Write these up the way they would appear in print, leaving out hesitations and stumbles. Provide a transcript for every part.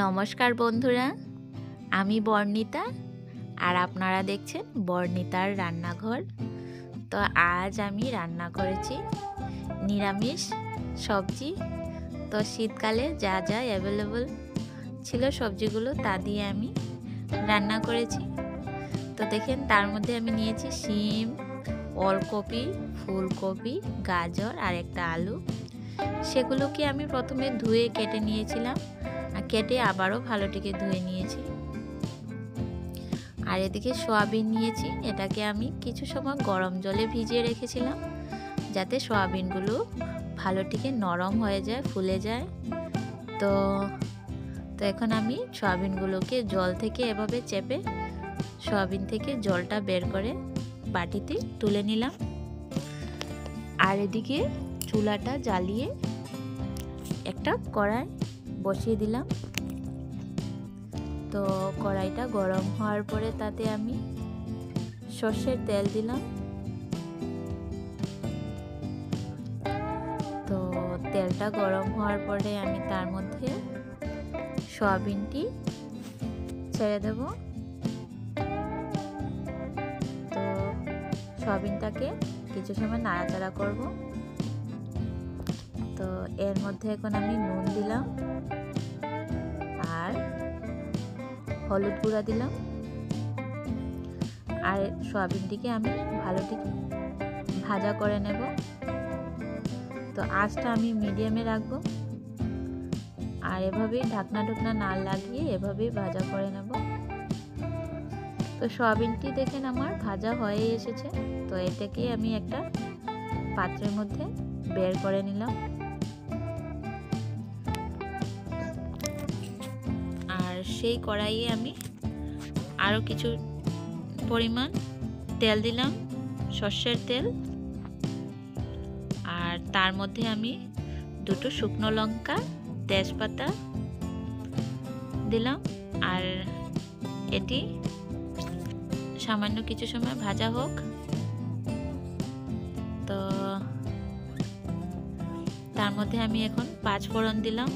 নমস্কার বন্ধুরা, আমি বর্ণিতা আর আপনারা দেখছেন বর্ণিতার রান্নাঘর। তো আজ আমি রান্না করেছি নিরামিষ সবজি। তো শীতকালে যা যা অ্যাভেলেবল ছিল সবজিগুলো তা দিয়ে আমি রান্না করেছি। তো দেখেন তার মধ্যে আমি নিয়েছি শিম, ওলকপি, ফুলকপি, গাজর আর একটা আলু। সেগুলোকে আমি প্রথমে ধুয়ে কেটে নিয়েছিলাম, কেটে আবারও ভালোটিকে ধুয়ে নিয়েছি। আর এদিকে সয়াবিন নিয়েছি, এটাকে আমি কিছু সময় গরম জলে ভিজিয়ে রেখেছিলাম যাতে সয়াবিনগুলো ভালোটিকে নরম হয়ে যায়, ফুলে যায়। তো এখন আমি সয়াবিনগুলোকে জল থেকে এভাবে চেপে সয়াবিন থেকে জলটা বের করে বাটিতে তুলে নিলাম। আর এদিকে চুলাটা জ্বালিয়ে একটা কড়াই বসিয়ে দিলাম। তো কড়াইটা গরম হওয়ার পরে তাতে আমি সর্ষের তেল দিলাম। তো তেলটা গরম হওয়ার পরে আমি তার মধ্যে সয়াবিনটি ছেড়ে দেব। তো সয়াবিনটাকে কিছু সময় নাড়াচাড়া করব। তো এর মধ্যে এখন আমি নুন দিলাম আর হলুদ গুঁড়া দিলাম। আর সয়াবিনটিকে আমি ভালোটিকে ভাজা করে নেব। তো আঁচটা আমি মিডিয়ামে রাখবো আর এভাবেই ঢাকনা না লাগিয়ে এভাবেই ভাজা করে নেব। তো সয়াবিনটি দেখেন আমার ভাজা হয়ে এসেছে। তো এটাকে আমি একটা পাত্রের মধ্যে বের করে নিলাম। আর সেই কড়াইয়ে আমি আরও কিছু পরিমাণ তেল দিলাম, সর্ষের তেল। আর তার মধ্যে আমি দুটো শুকনো লঙ্কা, তেজপাতা দিলাম। আর এটি সামান্য কিছু সময় ভাজা হোক। তো তার মধ্যে আমি এখন 5 ফোড়ন দিলাম।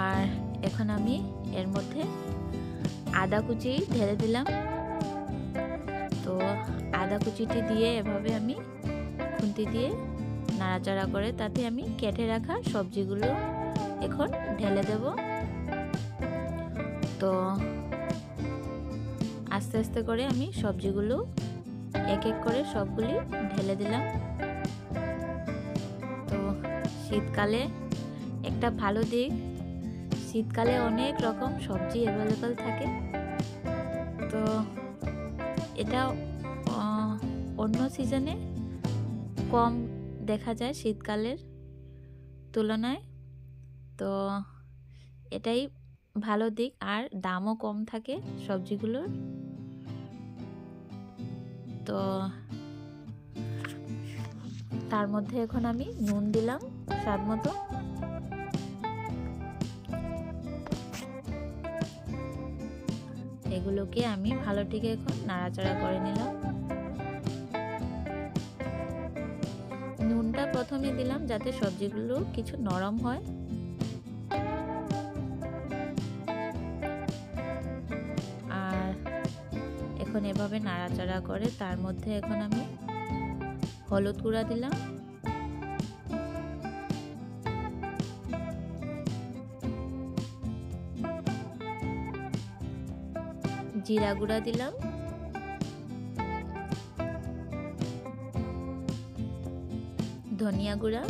আর এখন আমি এর মধ্যে আদা কুচি ঢেলে দিলাম। তো আদা কুচিটি দিয়ে এভাবে আমি খুন্তি দিয়ে নাড়াচাড়া করে তাতে আমি কেটে রাখা সবজিগুলো এখন ঢেলে দেব। তো আস্তে আস্তে করে আমি সবজিগুলো এক এক করে সবগুলি ঢেলে দিলাম। তো শীতকালে একটা ভালো দিক, শীতকালে অনেক রকম সবজি অ্যাভেলেবল থাকে। তো এটা অন্য সিজনে কম দেখা যায় শীতকালের তুলনায়। তো এটাই ভালো দিক, আর দামও কম থাকে সবজিগুলোর। তো তার মধ্যে এখন আমি নুন দিলাম স্বাদ মতো। এগুলোকে আমি ভালোটিকে এখন নাড়াচাড়া করে নিলাম। নুনটা প্রথমে দিলাম যাতে সবজিগুলো কিছু নরম হয়। আর এখন এভাবে নাড়াচাড়া করে তার মধ্যে এখন আমি হলুদ গুঁড়া দিলাম, জিরা গুঁড়া দিলাম, ধনিয়া গুঁড়া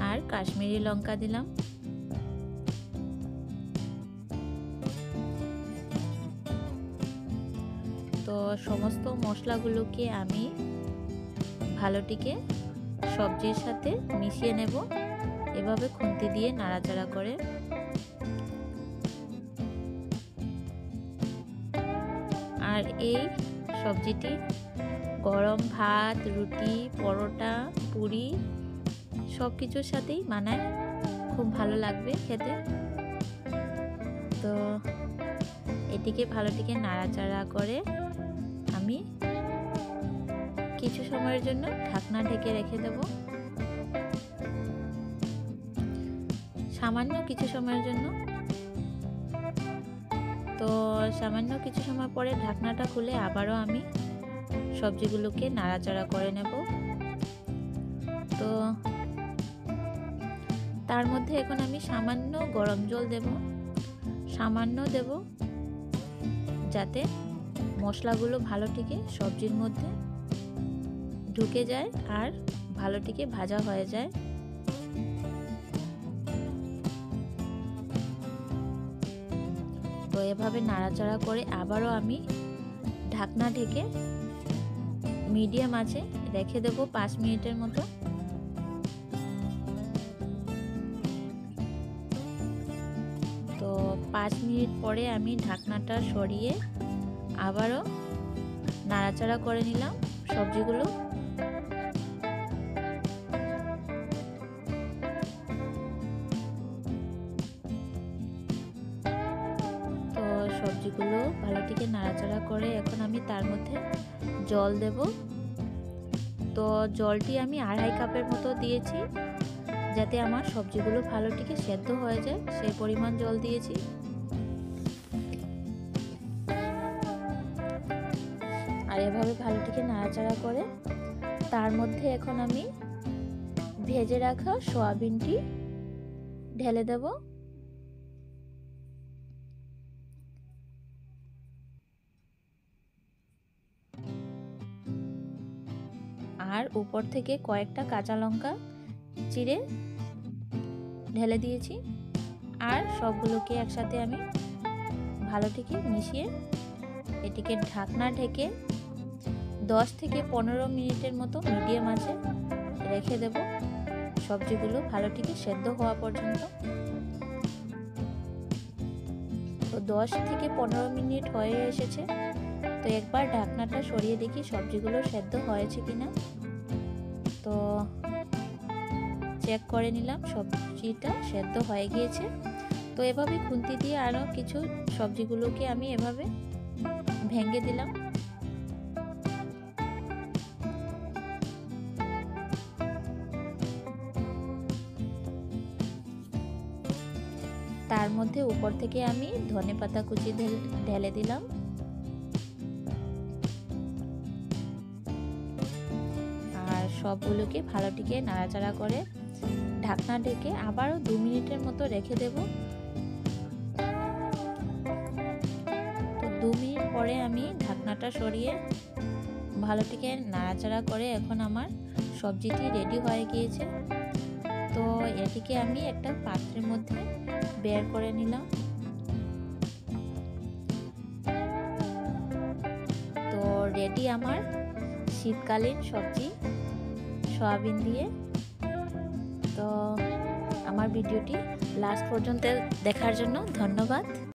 আর কাশ্মীরি লঙ্কা দিলাম। তো সমস্ত মশলাগুলোকে আমি ভালোটিকে সবজির সাথে মিশিয়ে নেব, এভাবে খুন্তি দিয়ে নাড়াচাড়া করে। আর এই সবজিটি গরম ভাত, রুটি, পরোটা, পুরি সব কিছুর সাথেই মানায়, খুব ভালো লাগবে খেতে। তো এটিকে ভালোটিকে নাড়াচাড়া করে আমি কিছু সময়ের জন্য ঢাকনা ঢেকে রেখে দেব, সামান্য কিছু সময়ের জন্য। তো সামান্য কিছু সময় পরে ঢাকনাটা খুলে আবারও আমি সবজিগুলোকে নাড়াচাড়া করে নেব। তো তার মধ্যে এখন আমি সামান্য গরম জল দেব, সামান্য দেব, যাতে মশলাগুলো ভালোটিকে সবজির মধ্যে ঢুকে যায় আর ভালোটিকে ভাজা হয়ে যায়। তো এভাবে নাড়াচাড়া করে আবারও আমি ঢাকনা ঢেকে মিডিয়াম আঁচে রেখে দেব 5 মিনিটের মতো। তো 5 মিনিট পরে আমি ঢাকনাটা সরিয়ে আবারও নাড়াচাড়া করে নিলাম সবজিগুলো। তো সবজিগুলো ভালোটিকে নাড়াচাড়া করে এখন আমি তার মধ্যে জল দেব। তো জলটি আমি 2.5 কাপের মতো দিয়েছি, যাতে আমার সবজিগুলো ভালোটিকে সেদ্ধ হয়ে যায় সেই পরিমাণ জল দিয়েছি। আর এভাবে ভালোটিকে নাড়াচাড়া করে তার মধ্যে এখন আমি ভেজে রাখা সয়াবিনটি ঢেলে দেব। আর উপর থেকে কয়েকটা কাঁচা লঙ্কা চিড়ে ঢেলে দিয়েছি। আর সবগুলোকে একসাথে আমি ভালোটিকে মিশিয়ে এটিকে ঢাকনা ঢেকে 10 থেকে 15 মিনিটের মতো মিডিয়াম আঁচে রেখে দেব, সবজিগুলো ভালোটিকে সেদ্ধ হওয়া পর্যন্ত। তো 10 থেকে 15 মিনিট হয়ে এসেছে। তো একবার ঢাকনাটা সরিয়ে দেখি সবজিগুলো সেদ্ধ হয়েছে কিনা। তো চেক করে নিলাম সবজিটা সেদ্ধ হয়ে গিয়েছে। তো এভাবে খুন্তি দিয়ে আরও কিছু সবজিগুলোকে আমি এভাবে ভেঙে দিলাম। তার মধ্যে উপর থেকে আমি ধনেপাতা কুচি ঢেলে দিলাম। আর সবগুলোকে ভালোটিকে নাড়াচাড়া করে ঢাকনা ঢেকে আবারও 2 মিনিটের মতো রেখে দেব। তো 2 মিনিট পরে আমি ঢাকনাটা সরিয়ে ভালোটিকে নাড়াচাড়া করে এখন আমার সবজিটি রেডি হয়ে গিয়েছে। তো এটিকে আমি একটা পাত্রের মধ্যে বের করে নিলাম। তো রেডি আমার শীতকালীন সবজি সয়াবিন দিয়ে। তো আমার ভিডিওটি লাস্ট পর্যন্ত দেখার জন্য ধন্যবাদ।